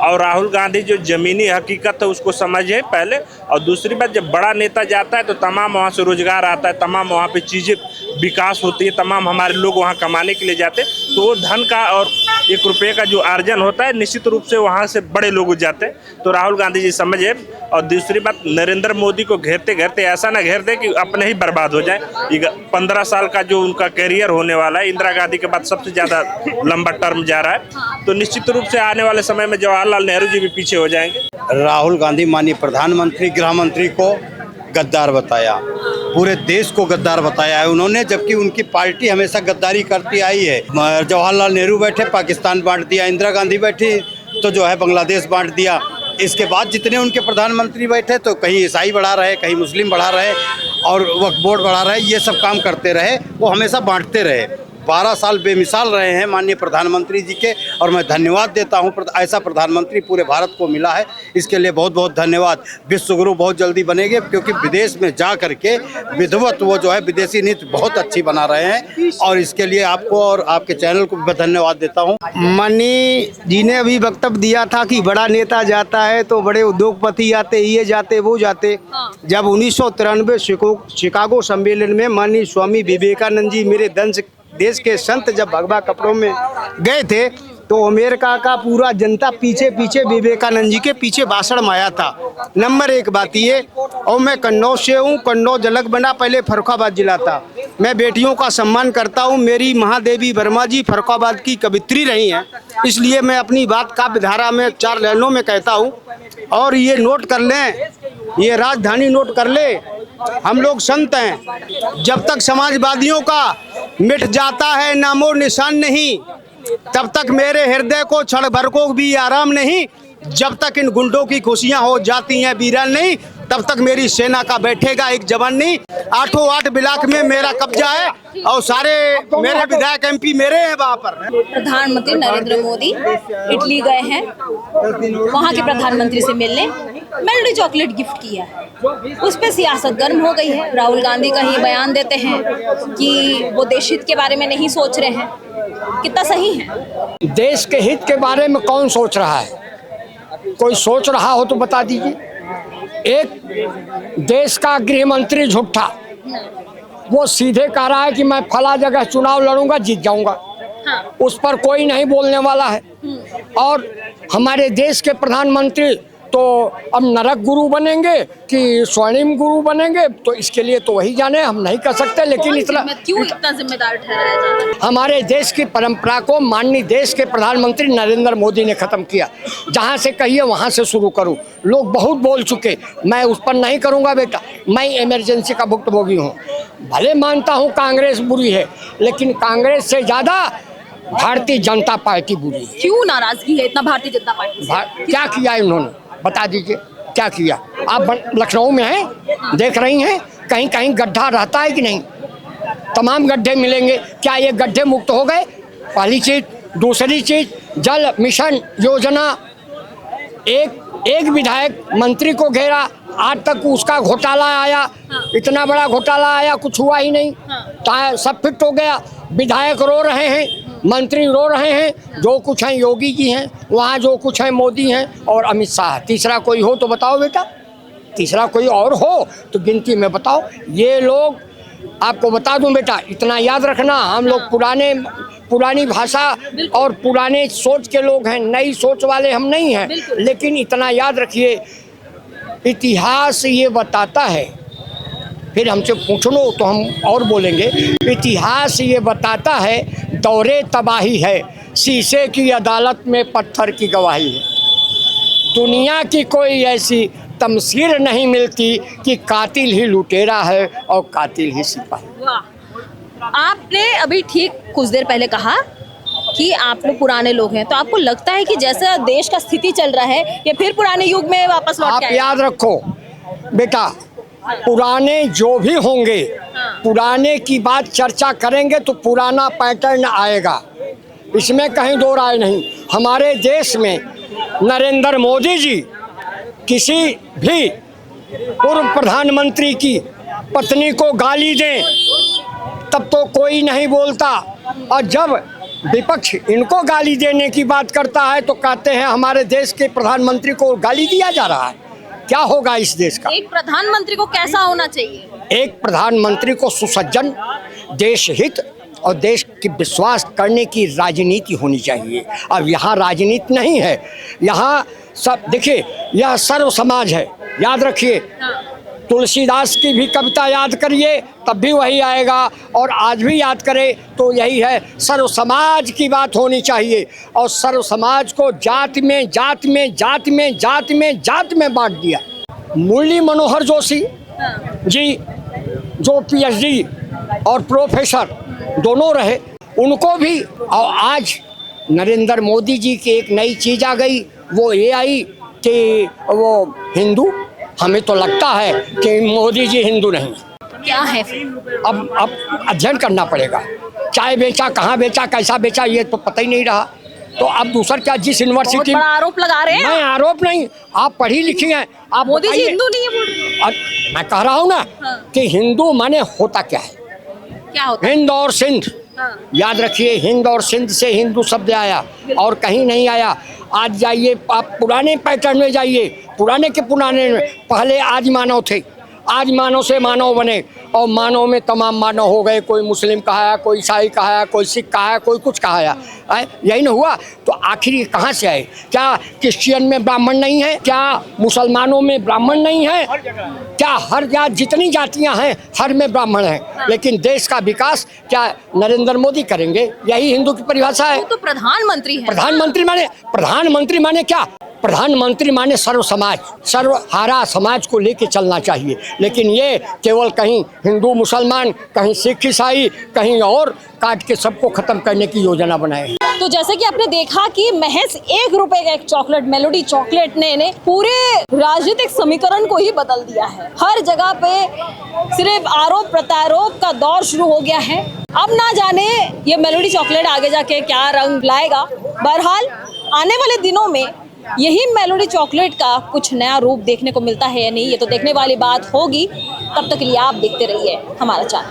और राहुल गांधी जो ज़मीनी हकीकत है उसको समझे पहले, और दूसरी बात, जब बड़ा नेता जाता है तो तमाम वहाँ से रोजगार आता है, तमाम वहाँ पे चीज़ें विकास होती है, तमाम हमारे लोग वहाँ कमाने के लिए जाते हैं, तो वो धन का और 1 रुपये का जो अर्जन होता है निश्चित रूप से वहाँ से बड़े लोग जाते हैं। तो राहुल गांधी जी समझे। और दूसरी बात, नरेंद्र मोदी को घेरते घेरते ऐसा ना घेर दे कि अपने ही बर्बाद हो जाए। 15 साल का जो उनका कैरियर होने वाला है, इंदिरा गांधी के बाद सबसे ज़्यादा लंबा टर्म जा रहा है, तो निश्चित रूप से आने वाले समय में जवाहरलाल नेहरू जी भी पीछे हो जाएंगे। राहुल गांधी माननीय प्रधानमंत्री, गृह मंत्री को गद्दार बताया, पूरे देश को गद्दार बताया है उन्होंने, जबकि उनकी पार्टी हमेशा गद्दारी करती आई है। जवाहरलाल नेहरू बैठे, पाकिस्तान बांट दिया, इंदिरा गांधी बैठी तो जो है बांग्लादेश बांट दिया। इसके बाद जितने उनके प्रधानमंत्री बैठे तो कहीं ईसाई बढ़ा रहे, कहीं मुस्लिम बढ़ा रहे और वक्फ बोर्ड बढ़ा रहे, ये सब काम करते रहे, वो हमेशा बांटते रहे। 12 साल बेमिसाल रहे हैं माननीय प्रधानमंत्री जी के, और मैं धन्यवाद देता हूं। ऐसा प्रधानमंत्री पूरे भारत को मिला है, इसके लिए बहुत बहुत धन्यवाद। विश्व गुरु बहुत जल्दी बनेंगे, क्योंकि विदेश में जा करके विधिवत वो जो है विदेशी नीति बहुत अच्छी बना रहे हैं, और इसके लिए आपको और आपके चैनल को भी धन्यवाद देता हूँ। माननीय जी ने अभी वक्तव्य दिया था कि बड़ा नेता जाता है तो बड़े उद्योगपति आते, ये जाते वो जाते। जब 1993 शिकागो सम्मेलन में माननीय स्वामी विवेकानंद जी मेरे देश के संत जब भगवा कपड़ों में गए थे, तो अमेरिका का पूरा जनता पीछे पीछे विवेकानंद जी के पीछे भाषण में आया था। नंबर 1 बात ये, और मैं कन्नौज से हूँ, कन्नौज अलग बना, पहले फर्रुखाबाद जिला था। मैं बेटियों का सम्मान करता हूँ। मेरी महादेवी वर्मा जी फर्रुखाबाद की कवित्री रही हैं, इसलिए मैं अपनी बात काव्य धारा में 4 लाइनों में कहता हूँ। और ये नोट कर लें, ये राजधानी नोट कर ले, हम लोग संत हैं। जब तक समाजवादियों का मिट जाता है नामो निशान नहीं, तब तक मेरे हृदय को क्षण भर को भी आराम नहीं। जब तक इन गुंडों की खुशियां हो जाती हैं वीरान नहीं, तब तक मेरी सेना का बैठेगा एक जवान नहीं। 8 ब्लॉक में मेरा कब्जा है, और सारे मेरे विधायक MP मेरे हैं वहाँ पर। प्रधानमंत्री नरेंद्र मोदी इटली गए हैं, वहाँ के प्रधानमंत्री से मिलने मेलोडी चॉकलेट गिफ्ट किया है। उस पर सियासत गर्म हो गई है। राहुल गांधी कहीं बयान देते हैं कि वो देश हित के बारे में नहीं सोच रहे हैं, कितना सही है? देश के हित के बारे में कौन सोच रहा है? कोई सोच रहा हो तो बता दीजिए। एक देश का गृह मंत्री झूठा, वो सीधे कह रहा है कि मैं फला जगह चुनाव लड़ूंगा, जीत जाऊंगा। उस पर कोई नहीं बोलने वाला है। और हमारे देश के प्रधानमंत्री तो अब नरक गुरु बनेंगे कि स्वर्णिम गुरु बनेंगे, तो इसके लिए तो वही जाने, हम नहीं कर सकते। लेकिन क्यों इतना जिम्मेदार ठहराया जाता है? हमारे देश की परंपरा को माननीय देश के प्रधानमंत्री नरेंद्र मोदी ने खत्म किया। जहां से कहिए वहां से शुरू करूं। लोग बहुत बोल चुके, मैं उस पर नहीं करूंगा बेटा। मैं इमरजेंसी का भुक्तभोगी हूं। भले मानता हूं कांग्रेस बुरी है, लेकिन कांग्रेस से ज्यादा भारतीय जनता पार्टी बुरी है। क्यों नाराजगी है इतना भारतीय जनता पार्टी से? क्या किया इन्होंने, बता दीजिए क्या किया? आप लखनऊ में हैं, देख रही हैं, कहीं कहीं गड्ढा रहता है कि नहीं? तमाम गड्ढे मिलेंगे। क्या ये गड्ढे मुक्त हो गए? पहली चीज। दूसरी चीज, जल मिशन योजना, एक विधायक मंत्री को घेरा, आज तक उसका घोटाला आया, इतना बड़ा घोटाला आया, कुछ हुआ ही नहीं। सब फिट हो गया। विधायक रो रहे हैं, मंत्री रो रहे हैं। जो कुछ हैं योगी जी हैं, वहाँ जो कुछ है मोदी हैं और अमित शाह। तीसरा कोई हो तो बताओ बेटा, तीसरा कोई और हो तो गिनती में बताओ। ये लोग, आपको बता दूं बेटा, इतना याद रखना, हम लोग पुरानी भाषा और पुराने सोच के लोग हैं, नई सोच वाले हम नहीं हैं। लेकिन इतना याद रखिए, इतिहास ये बताता है, फिर हमसे पूछ लो तो हम और बोलेंगे। इतिहास ये बताता है, दौरे तबाही है, शीशे की अदालत में पत्थर की गवाही है। दुनिया की कोई ऐसी तमसीर नहीं मिलती कि कातिल ही लुटेरा है और कातिल ही सिपाही। आपने अभी ठीक कुछ देर पहले कहा कि आप लोग पुराने लोग हैं, तो आपको लगता है कि जैसा देश का स्थिति चल रहा है ये फिर पुराने युग में वापस लौट के आएगा? आप याद रखो बेटा, पुराने जो भी होंगे, पुराने की बात चर्चा करेंगे तो पुराना पैटर्न आएगा, इसमें कहीं दो राय नहीं। हमारे देश में नरेंद्र मोदी जी किसी भी पूर्व प्रधानमंत्री की पत्नी को गाली दें तब तो कोई नहीं बोलता, और जब विपक्ष इनको गाली देने की बात करता है तो कहते हैं हमारे देश के प्रधानमंत्री को गाली दिया जा रहा है। क्या होगा इस देश का? एक प्रधानमंत्री को कैसा होना चाहिए? एक प्रधानमंत्री को सुसज्जन, देश हित और देश की विश्वास करने की राजनीति होनी चाहिए। अब यहाँ राजनीति नहीं है, यहाँ सब देखिए, यह सर्व समाज है। याद रखिए, तुलसीदास की भी कविता याद करिए तब भी वही आएगा, और आज भी याद करें तो यही है। सर्व समाज की बात होनी चाहिए, और सर्व समाज को जाति में जात में जात में जात में जात में बांट दिया। मुरली मनोहर जोशी जी जो PhD और प्रोफेसर दोनों रहे, उनको भी, और आज नरेंद्र मोदी जी की एक नई चीज़ आ गई, वो ये आई कि वो हिंदू। हमें तो लगता है कि मोदी जी हिंदू नहीं। क्या है? अब अध्ययन करना पड़ेगा। चाय बेचा, कहाँ बेचा, कैसा बेचा, ये तो पता ही नहीं रहा। तो अब दूसरा क्या, जिस यूनिवर्सिटी बहुत बड़ा आरोप लगा रहे हैं। मैं आरोप नहीं, आप पढ़ी लिखी हैं, आप मोदी जी बताइए। हिंदू नहीं है बोल रहे हैं। और मैं कह रहा हूँ ना कि हिंदू माने होता क्या है, क्या होता है? हिंद और सिंध। याद रखिए, हिंद और सिंध से हिंदू शब्द आया और कहीं नहीं आया। आज जाइए आप पुराने पैटर्न में जाइए, पुराने के पुराने में पहले आज मानव थे, आज मानव से मानव बने और मानव में तमाम मानव हो गए। कोई मुस्लिम कहा, कोई ईसाई कहा, कोई सिख कहा, कोई कुछ कहा, यही ना हुआ। तो आखिर ये कहाँ से आए? क्या क्रिश्चियन में ब्राह्मण नहीं है? क्या मुसलमानों में ब्राह्मण नहीं है? क्या हर जात, जितनी जातियां हैं हर में ब्राह्मण हैं? लेकिन देश का विकास क्या नरेंद्र मोदी करेंगे? यही हिंदू की परिभाषा है। वो तो प्रधानमंत्री है। प्रधानमंत्री माने क्या? प्रधानमंत्री माने सर्व समाज, सर्वहारा समाज को लेके चलना चाहिए। लेकिन ये केवल कहीं हिंदू मुसलमान, कहीं सिख ईसाई, कहीं और काट के सबको खत्म करने की योजना बनाए। तो जैसे कि आपने देखा कि महज 1 रुपए का एक चॉकलेट, मेलोडी चॉकलेट ने पूरे राजनीतिक समीकरण को ही बदल दिया है। हर जगह पे सिर्फ आरोप प्रत्यारोप का दौर शुरू हो गया है। अब ना जाने ये मेलोडी चॉकलेट आगे जाके क्या रंग लाएगा। बहरहाल आने वाले दिनों में यही मेलोडी चॉकलेट का कुछ नया रूप देखने को मिलता है या नहीं, ये तो देखने वाली बात होगी। तब तक के लिए आप देखते रहिए हमारा चैनल।